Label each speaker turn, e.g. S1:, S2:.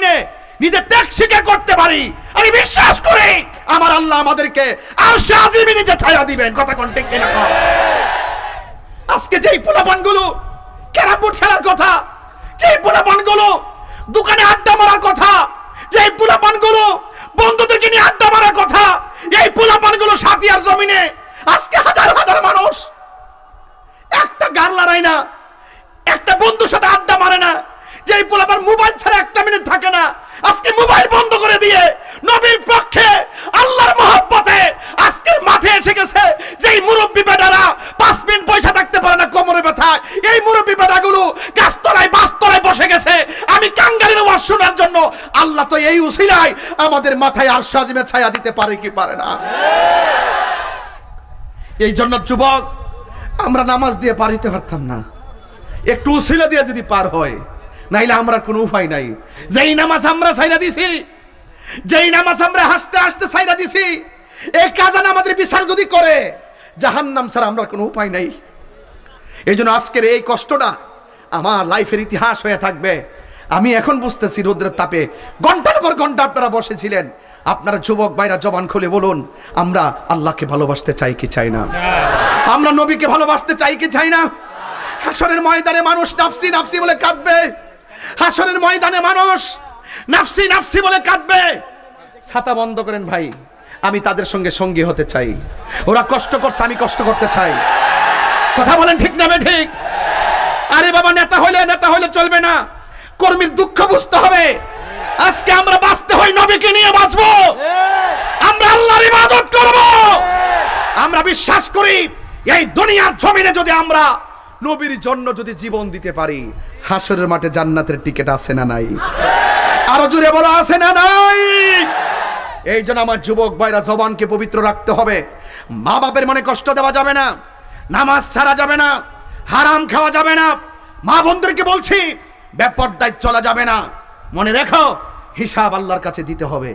S1: জমিনে নিজে ত্যাগ স্বীকার করতে পারি, আমি বিশ্বাস করি আমার আল্লাহ আমাদেরকে আরশে আজিমে নিজে ছায়া দিবেন। কথা কোন ঠিক কিনা? আজকে যেই পোলাপানগুলো ক্যারাম বোর্ড খেলার কথা, যেই পোলাপানগুলো দোকানে আড্ডা মারার কথা, যেই পোলাপানগুলো বন্ধুদেরকে নিয়ে আড্ডা মারার কথা, এই পোলাপানগুলো সাতিয়ার জমিনে আজকে হাজার হাজার মানুষ একটা গান লড়াই না, একটা বন্ধুর সাথে আড্ডা মারে না, যেই পোলাপান মোবাইল ছাড়া একটা মিনিট থাকে না, আজকে মোবাইল বন্ধ করে দিয়ে নবীর পক্ষে আল্লাহর মহব্বতে আজকের মাঠে এসে গেছে। যেই মুরব্বী বেটারা 5 মিনিট পয়সা থাকতে পারে না কোমরে ব্যথা, এই মুরব্বী বেটাগুলো গাছতলায় বাসতলায় বসে গেছে আমি কাঙ্গালের ওয়াজ শোনার জন্য। আল্লাহ তো এই উসিলায় আমাদের মাথায় আরশে আজিমের ছায়া দিতে পারে কি পারে না? এই জন্য যুবক, আমরা নামাজ দিয়ে পার হইতে পারতাম না, একটু উসিলা দিয়ে যদি পার হয়, নাইলে আমরা কোনো উপায় নাই। যেই নামাজ আমরা ছাইরা দিছি, যেই নামাজ আমরা হাসতে হাসতে ছাইরা দিছি, এই কাজান আমাদের বিচার যদি করে, জাহান্নাম ছাড়া আমরা কোনো উপায় নাই। এই জন্য আজকের এই কষ্টটা আমার লাইফের ইতিহাস হয়ে থাকবে। আমি এখন বুঝতেছি রোদ্রের তাপে ঘন্টার পর ঘন্টা আপনারা বসেছিলেন। আপনারা যুবক ভাইরা জবান খুলে বলুন, আমরা আল্লাহকে ভালোবাসতে চাই কি চাই না? আমরা নবীকে ভালোবাসতে চাই কি চাই না? হাসরের ময়দানে মানুষ নাফসি নাফসি বলে কাঁদবে, হাসরের ময়দানে মানুষ নাফসি নাফসি বলে কাঁদবে। ছাতা বন্ধ করেন ভাই, আমি তাদের সঙ্গে সঙ্গী হতে চাই। ওরা কষ্ট করছে, আমি কষ্ট করতে চাই। কথা বলেন ঠিক না ঠিক? আরে বাবা, নেতা হইলে চলবে না, কর্মীর দুঃখ বুঝতে হবে। আজকে আমরা বাঁচতে হয় নবীকে নিয়ে বাঁচবো, আমরা আল্লাহর ইবাদত করব। আমরা বিশ্বাস করি এই দুনিয়ার জমিনে যদি আমরা নবীর জন্য যদি জীবন দিতে পারি, হাসরের মাঠে জান্নাতের টিকিট আছে না নাই? আরো জোরে বলো, আছে না নাই? এই জন্য আমার যুবক ভাইরা জবানকে পবিত্র রাখতে হবে। মা বাপের মনে কষ্ট দেওয়া যাবে না, নামাজ ছাড়া যাবে না, হারাম খাওয়া যাবে না। মা বোনদেরকে বলছি, বেপরদায় চলা যাবে না। মনে রেখো, হিসাব আল্লাহর কাছে দিতে হবে।